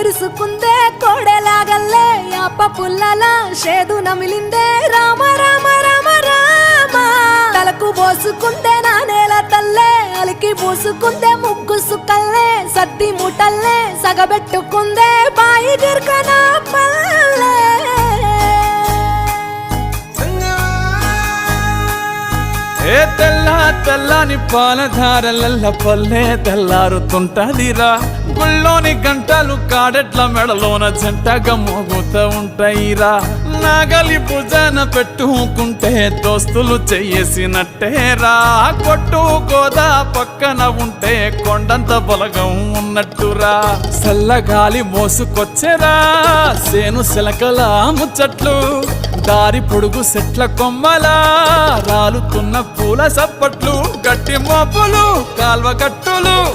ఇరుసుకుందే కోడెలాగల్లే యాప పుల్లల షేదు నమిలిందే రామ రామ రామ రామ తలకు పోసుకుందే నా నేల తల్లే అలికి పూసుకుందే ముగ్గు సుక్కల్లే సద్ది మూటల్లే సగబెట్టుకుందే బాయి గిర్కనా పల్లె ఏ తెల్ల తెల్లని పాలధారలల్ల పల్లె తెల్లారుతుంటదిరా గుళ్ళోని గంటలు కాడెట్ల మెడలోన జంటగా మోగుతూ ఉంటాయిరా నాగలి భుజన పెట్టుకుంటే దోస్తులు చెయ్యేసినట్టేరా కొట్టు గోదా పక్కన ఉంటే కొండంత బలగం ఉన్నట్టురా చల్లగాలి మోసుకొచ్చెరా సేను శిలకల ముచ్చట్లు దారి పొడుగు సెట్ల కొమ్మలా రాలుతున్న పూల సప్పట్లు గట్టి మోపులు కాల్వ గట్టులు